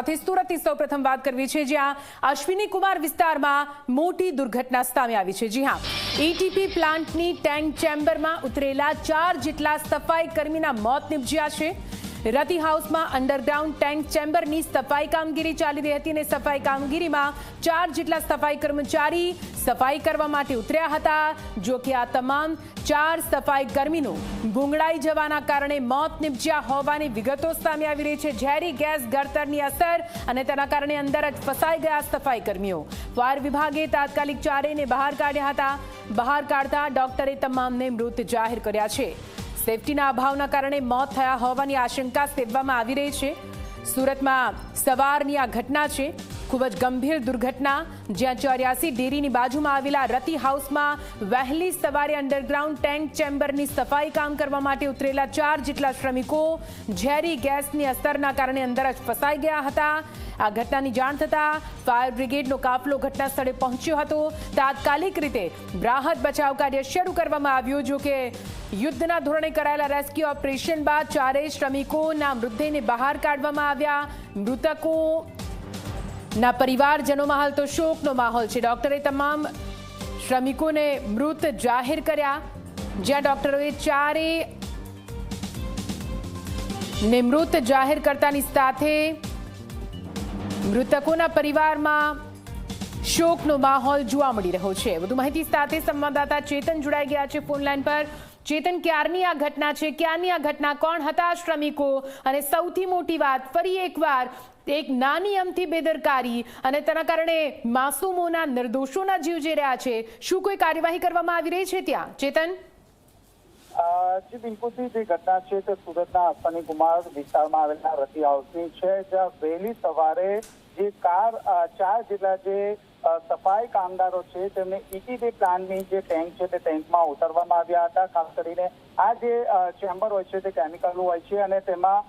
સાથે સુરતની સૌપ્રથમ વાત કરવી છે, જ્યાં અશ્વિની કુમાર વિસ્તારમાં મોટી દુર્ઘટના સામે આવી છે। જી હા, એટીપી પ્લાન્ટની ટેન્ક ચેમ્બરમાં ઉતરેલા 4 જેટલા સફાઈ કર્મીના મોત નિપજ્યા છે। રતિ હાઉસમાં અંડરગ્રાઉન્ડ ટેન્ક ચેમ્બરની સફાઈ કામગીરી ચાલી રહી હતી અને સફાઈ કામગીરીમાં 4 જેટલા સફાઈ કર્મચારી સફાઈ કરવા માટે ઉતર્યા હતા। જો કે આ તમામ 4 સફાઈ કર્મીનું ગુંગળાઈ જવાના કારણે મોત નિપજ્યા હોવાની વિગતો સામે આવી રહી છે। ઝેરી ગેસ ગળતરની અસર અને તેના કારણે અંદર જ ફસાઈ ગયા સફાઈ કર્મીઓ। ફાયર વિભાગે તાત્કાલિક ચારેયને બહાર કાઢ્યા હતા। બહાર કાઢતા ડોક્ટરે તમામને મૃત જાહેર કર્યા છે। સેફટીના અભાવના કારણે મોત થયા હોવાની આશંકા સેવવામાં આવી રહી છે। સુરતમાં સવારની આ ઘટના છે, ખૂબ જ ગંભીર દુર્ઘટના, જ્યાં 84 ડેરીની બાજુમાં આવેલા રતિ હાઉસમાં વહેલી સવારે અંડરગ્રાઉન્ડ ટેન્ક ચેમ્બરની સફાઈ કામ કરવા માટે ઉતરેલા 4 જેટલા શ્રમિકો ઝેરી ગેસની અસરના કારણે અંદર જ ફસાઈ ગયા હતા। આ ઘટનાની જાણ થતાં ફાયર બ્રિગેડનો કાફલો ઘટના સ્થળે પહોંચ્યો હતો। તાત્કાલિક રીતે રાહત બચાવ કાર્ય શરૂ કરવામાં આવ્યું। જો કે યુદ્ધના ધોરણે કરાયેલા રેસ્ક્યુ ઓપરેશન બાદ 4 શ્રમિકોના મૃતદેહને બહાર કાઢવામાં આવ્યા। મૃતકોના પરિવારજનોમાં હાલ તો શોકનો માહોલ છે। ડોક્ટરે તમામ શ્રમિકોને મૃત જાહેર કર્યા, જ્યાં ડોક્ટરોએ 4ને મૃત જાહેર કરતાની સાથે મૃતકોના પરિવારમાં શોકનો માહોલ જોવા મળી રહ્યો છે। વધુ માહિતી સાથે સંવાદદાતા ચેતન જોડાઈ ગયા છે ફોન લાઈન પર। ચેતન, ક્યારની આ ઘટના છે, ક્યારની આ ઘટના, કોણ હતા શ્રમિકો, અને સૌથી મોટી વાત, ફરી એકવાર એક નાની અમથી બેદરકારી અને તેના કારણે માસૂમોના, નિર્દોષોના જીવ જઈ રહ્યા છે, શું કોઈ કાર્યવાહી કરવામાં આવી રહી છે ત્યાં? ચેતન, જી બિલકુલથી જે ઘટના છે તે સુરતના અશ્વિની કુમાર વિસ્તારમાં આવેલા રતિ હાઉસની છે, જ્યાં વહેલી સવારે જે 4 જેટલા જે સફાઈ કામદારો છે તેમને એટીપી પ્લાન્ટની જે ટેન્ક છે તે ટેન્કમાં ઉતારવામાં આવ્યા હતા। ખાસ કરીને આ જે ચેમ્બર હોય છે તે કેમિકલનું હોય છે અને તેમાં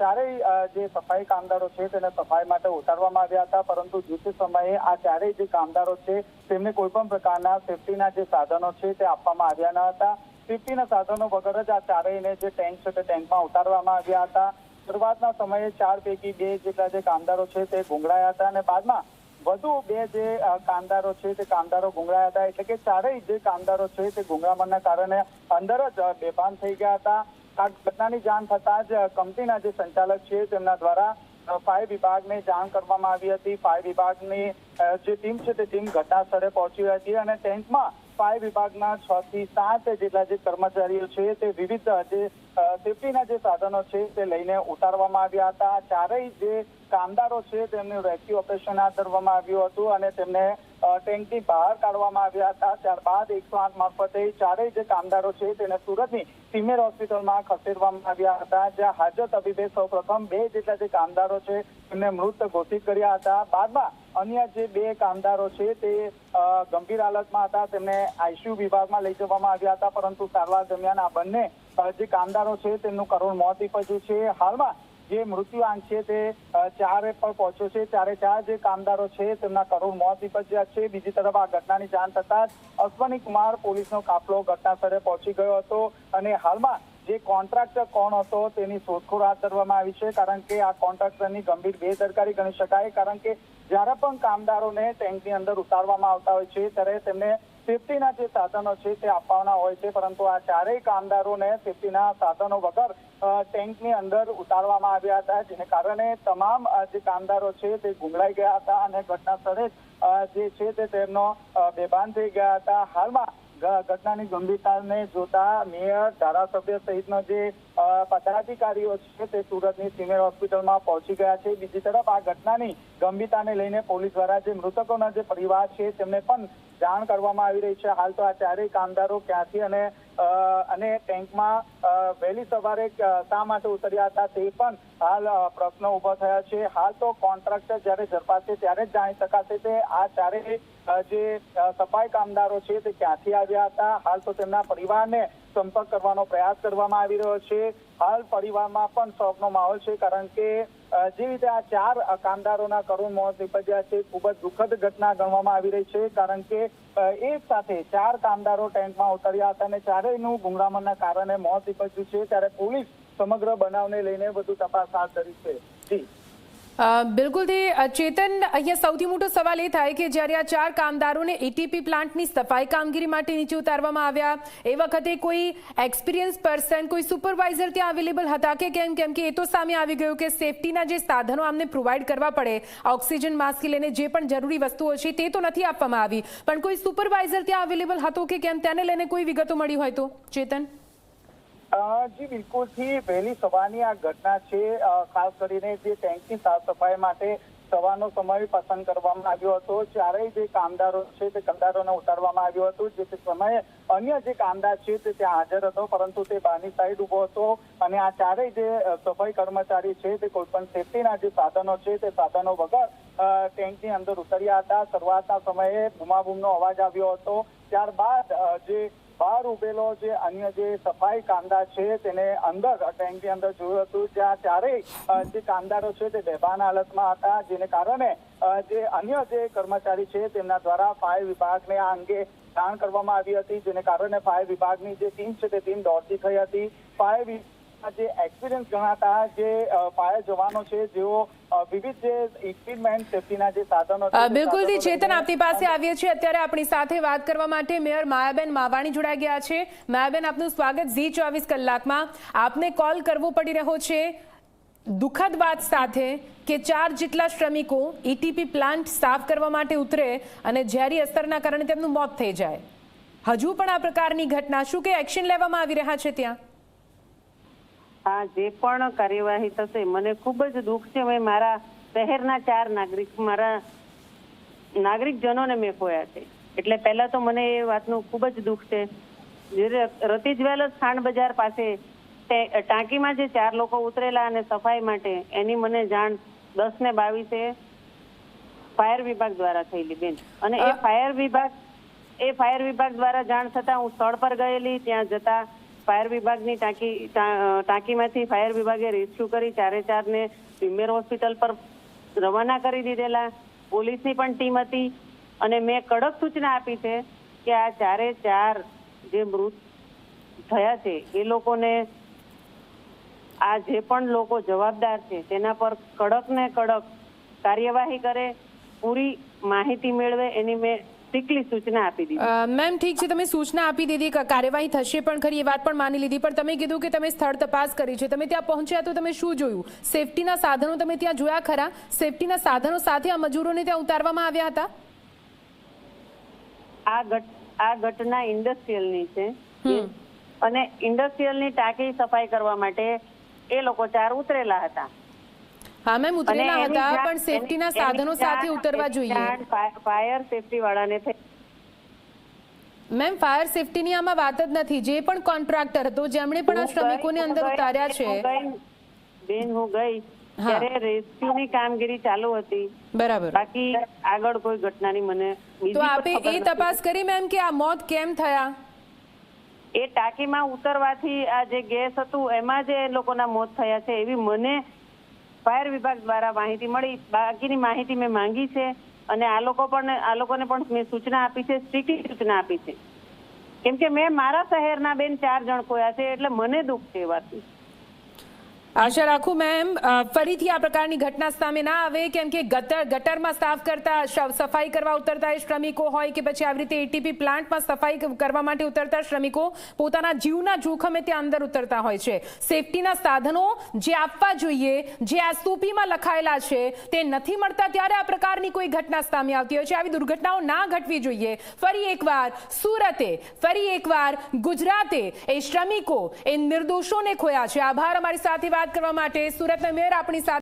4 જે સફાઈ કામદારો છે તેને સફાઈ માટે ઉતારવામાં આવ્યા હતા, પરંતુ જે તે સમયે આ 4 જે કામદારો છે તેમને કોઈ પણ પ્રકારના સેફટીના જે સાધનો છે તે આપવામાં આવ્યા ન હતા। સેફટીના સાધનો વગર જ આ 4ને જે ટેન્ક છે તે ટેન્કમાં ઉતારવામાં આવ્યા હતા। શરૂઆતના સમયે 4 પૈકી 2 જેટલા જે કામદારો છે તે ગુંગળાયા હતા અને બાદમાં વધુ 2 જે કામદારો છે તે કામદારો ગુંગળાયા હતા, એટલે કે 4 જે કામદારો છે તે ગુંગળામણના કારણે અંદર જ બેભાન થઈ ગયા હતા। આ ઘટનાની જાણ થતાં જ કંપનીના જે સંચાલક છે તેમના દ્વારા ફાયર વિભાગને જાણ કરવામાં આવી હતી। ફાયર વિભાગની જે ટીમ છે તે ટીમ ઘટના સ્થળે પહોંચી હતી અને ટેન્કમાં ફાયર વિભાગના 6 થી 7 જેટલા જે કર્મચારીઓ છે તે વિવિધ જે સેફટીના જે સાધનો છે તે લઈને ઉતારવામાં આવ્યા હતા। 4 જે કામદારો છે તેમનું રેસ્ક્યુ ઓપરેશન હાથ ધરવામાં આવ્યું હતું અને તેમને ટેન્કથી બહાર કાઢવામાં આવ્યા હતા। ત્યારબાદ 108 મારફતે 4 જે કામદારો છે તેને સુરતની સિમેર હોસ્પિટલમાં ખસેડવામાં આવ્યા હતા, જ્યાં હાજર તબીબે સૌપ્રથમ 2 જેટલા જે કામદારો છે તેમને મૃત ઘોષિત કર્યા હતા। બાદમાં અન્ય જે 2 કામદારો છે તે ગંભીર હાલતમાં હતા, તેમને આઈસીયુ વિભાગમાં લઈ જવામાં આવ્યા હતા, પરંતુ સારવાર દરમિયાન આ બંને જે કામદારો છે તેમનું કરુણ મોત નીપજ્યું છે। હાલમાં જે મૃત્યુઆંક છે તે 4 પર પહોંચ્યો છે। 4 જે કામદારો છે તેમના કરુણ મોત નીપજ્યા છે। બીજી તરફ આ ઘટનાની જાણ થતાં જ અશ્વિની કુમાર પોલીસનો કાફલો ઘટના સ્થળે પહોંચી ગયો હતો અને હાલમાં જે કોન્ટ્રાક્ટર કોણ હતો તેની શોધખોળ હાથ ધરવામાં આવી છે, કારણ કે આ કોન્ટ્રાક્ટરની ગંભીર બેદરકારી ગણી શકાય। કારણ કે જ્યારે પણ કામદારોને ટેન્કની અંદર ઉતારવામાં આવતા હોય છે ત્યારે તેમને સેફટીના જે સાધનો છે તે આપવાના હોય છે, પરંતુ આ 4 કામદારોને સેફટીના સાધનો વગર ટેન્કની અંદર ઉતારવામાં આવ્યા હતા, જેને કારણે તમામ જે કામદારો છે તે ગુંગળાઈ ગયા હતા અને ઘટના સ્થળે જે છે તે તેમનો બેભાન થઈ ગયા હતા। હાલમાં ઘટનાની ગંભીરતાને જોતા મેયર, ધારાસભ્ય સહિતનો જે પદાધિકારીઓ છે તે સુરતની સિમેર હોસ્પિટલમાં પહોંચી ગયા છે। બીજી તરફ આ ઘટનાની ગંભીરતાને લઈને પોલીસ દ્વારા જે મૃતકોના જે પરિવાર છે તેમને પણ જાણ કરવામાં આવી રહી છે। હાલ તો આ 4 કામદારો ક્યાંથી અને ટેન્કમાં વહેલી સવારે શા માટે ઉતર્યા હતા તે પણ હાલ પ્રશ્ન ઉભો થયા છે। હાલ તો કોન્ટ્રાક્ટર જ્યારે ઝડપાશે ત્યારે જ જાણી શકાશે કે આ 4 જે સફાઈ કામદારો છે તે ક્યાંથી આવ્યા હતા। હાલ તો તેમના પરિવારને સંપર્ક કરવાનો પ્રયાસ કરવામાં આવી રહ્યો છે। હાલ પરિવારમાં પણ શોકનો માહોલ છે, કારણ કે જે રીતે આ 4 કામદારોના કરુણ મોત નીપજ્યા છે, ખૂબ જ દુઃખદ ઘટના ગણવામાં આવી રહી છે, કારણ કે એક સાથે 4 કામદારો ટેન્કમાં ઉતર્યા હતા અને 4નું ગુંગળામણના કારણે મોત નીપજ્યું છે। ત્યારે પોલીસ સમગ્ર બનાવને લઈને વધુ તપાસ હાથ ધરી છે। જી બિલકુલથી ચેતન, અહીંયા સૌથી મોટો સવાલ એ થાય કે જ્યારે આ 4 કામદારોને એટીપી પ્લાન્ટની સફાઈ કામગીરી માટે નીચે ઉતારવામાં આવ્યા એ વખતે કોઈ એક્સપિરિયન્સ પર્સન, કોઈ સુપરવાઇઝર ત્યાં અવેલેબલ હતા કે કેમ કે એ તો સામે આવી ગયું કે સેફટીના જે સાધનો આમને પ્રોવાઈડ કરવા પડે, ઓક્સિજન માસ્કથી લઈને જે પણ જરૂરી વસ્તુઓ છે તે તો નથી આપવામાં આવી, પણ કોઈ સુપરવાઇઝર ત્યાં અવેલેબલ હતો કે કેમ, તેને લઈને કોઈ વિગતો મળી હોય તો ચેતન? જી બિલકુલથી વહેલી સવારની આ ઘટના છે. ખાસ કરીને જે ટેન્કની સાફ સફાઈ માટે સવારનો સમય પસંદ કરવામાં આવ્યો હતો. ચારેય જે કામદારો છે તે કામદારોને ઉતારવામાં આવ્યો હતો. જે તે સમયે અન્ય જે કામદાર છે તે ત્યાં હાજર હતો, પરંતુ તે બહારની સાઈડ ઉભો હતો અને આ ચારેય જે સફાઈ કર્મચારી છે તે કોઈ પણ સેફટીના જે સાધનો છે તે સાધનો વગર ટેન્કની અંદર ઉતર્યા હતા. શરૂઆતના સમયે બૂમાબૂમનો અવાજ આવ્યો હતો. ત્યારબાદ જે બહાર ઉભેલો જે અન્ય જે સફાઈ કામદાર છે તેને અંદર ટેન્કની અંદર જોયું હતું. જ્યાં ચારેય જે કામદારો છે તે બેભાન હાલતમાં હતા, જેને કારણે જે અન્ય જે કર્મચારી છે તેમના દ્વારા ફાયર વિભાગને આ અંગે જાણ કરવામાં આવી હતી, જેને કારણે ફાયર વિભાગની જે ટીમ છે તે ટીમ દોડતી થઈ હતી. ફાયર જે એક્સપિરિયન્સ ગણાતા જે ફાયર જવાનો છે જેઓ વિવિધ જે ઇક્વિપમેન્ટ સેફટીના જે સાધનો બિલકુલથી ચેતન, આપની પાસે આવીએ છીએ. અત્યારે આપણી સાથે વાત કરવા માટે મેયર માયાબેન માવાણી જોડાઈ ગયા છે. માયાબેન, આપનું સ્વાગત ZEE24 કલાકમાં. આપને કોલ કરવો પડી રહ્યો છે દુઃખદ વાત સાથે કે 4 જેટલા શ્રમિકો ETP પ્લાન્ટ સાફ કરવા માટે ઉતરે અને ઝેરી અસરના કારણે તેમનું મોત થઈ જાય. હજુ પણ આ પ્રકારની ઘટના, શું કે એક્શન લેવામાં આવી રહ્યા છે ત્યાં? આ જે પણ કાર્યવાહી થશે મને ખૂબ જ દુઃખ છે. મેં મારા શહેરના 4 મારા નાગરિકજનોને મેં ખોયા છે, એટલે પહેલા તો મને એ વાતનું ખૂબ જ દુઃખ છે. રતી જ્વેલર્સ ખાંડ બજાર પાસે ટાંકીમાં જે 4 લોકો ઉતરેલા અને સફાઈ માટે, એની મને જાણ 10:22 ફાયર વિભાગ દ્વારા થયેલી બેન. અને એ ફાયર વિભાગ દ્વારા જાણ થતા હું સ્થળ પર ગયેલી. ત્યાં જતા ફાયર વિભાગની ટાંકીમાંથી ફાયર વિભાગે રેસ્ક્યુ કરી 4 ને પ્રીમિયર હોસ્પિટલ પર રવાના કરી દીધેલા. પોલીસની પણ ટીમ હતી અને મેં કડક સૂચના આપી છે કે આ 4 જે મૃત થયા છે એ લોકોને, આ જે પણ લોકો જવાબદાર છે તેના પર કડક ને કડક કાર્યવાહી કરે, પૂરી માહિતી મેળવે, એની મેં સ્ટ્રિક્ટલી સૂચના આપી દીધી. મેમ, ઠીક છે, તમે સૂચના આપી દીધી, કાર્યવાહી થશે પણ ખરી, એ વાત પણ માની લીધી, પણ તમે કીધું કે તમે સ્થળ તપાસ કરી છે. તમે ત્યાં પહોંચ્યા તો તમે શું જોયું? સેફટીના સાધનો તમે ત્યાં જોયા ખરા? સેફટીના સાધનો સાથે આ મજૂરોને ત્યાં ઉતારવામાં આવ્યા હતા? આ ઘટના ઇન્ડસ્ટ્રીયલની છે અને ઇન્ડસ્ટ્રીયલની ટાંકી સફાઈ કરવા માટે એ લોકો 4 ઉતરેલા હતા. હા મેમ, ઉતરેલા હતા, પણ સેફટીના સાધનો સાથે ઉતરવા જોઈએ. ફાયર સેફટી વાળાને મેમ, ફાયર સેફટીની આમાં વાત જ નથી. જે પણ કોન્ટ્રાક્ટર હતો જેમણે પણ આ શ્રમિકોને અંદર ઉતાર્યા છે. બેન, હું ગઈ ત્યારે રેસ્ક્યુની કામગીરી ચાલુ હતી. બરાબર. બાકી આગળ કોઈ ઘટનાની મને તો આપે એ તપાસ કરી મેમ કે આ મોત કેમ થયા? એ ટાંકીમાં ઉતરવાથી આ જે ગેસ હતું એમાં જે લોકોના મોત થયા છે એવી મને ફાયર વિભાગ દ્વારા માહિતી મળી. બાકીની માહિતી મેં માંગી છે અને આ લોકોને પણ મેં સૂચના આપી છે, સ્ટ્રિક્ટલી સૂચના આપી છે. કેમ કે મેં મારા શહેરના બેન 4 જણ ખોયા છે, એટલે મને દુઃખ છે એ વાતનું. આશા રાખું મેમ ફરીથી આ પ્રકારની ઘટના સામે ના આવે, કેમ કે ગટરમાં સાફ કરતા, સફાઈ કરવા ઉતરતા એ શ્રમિકો હોય કે પછી આવી રીતે ETP પ્લાન્ટમાં સફાઈ કરવા માટે ઉતરતા શ્રમિકો પોતાના જીવના જોખમે ત્યાં અંદર ઉતરતા હોય છે. સેફટીના સાધનો જે આપવા જોઈએ, જે આ SOPમાં લખાયેલા છે તે નથી મળતા, ત્યારે આ પ્રકારની કોઈ ઘટના સામે આવતી હોય છે. આવી દુર્ઘટનાઓ ના ઘટવી જોઈએ. ફરી એકવાર સુરતે, ફરી એકવાર ગુજરાતે એ શ્રમિકો, એ નિર્દોષોને ખોયા છે. આભાર અમારી સાથે વાત કરવા માટે. સુરતના મેયર આપણી સાથે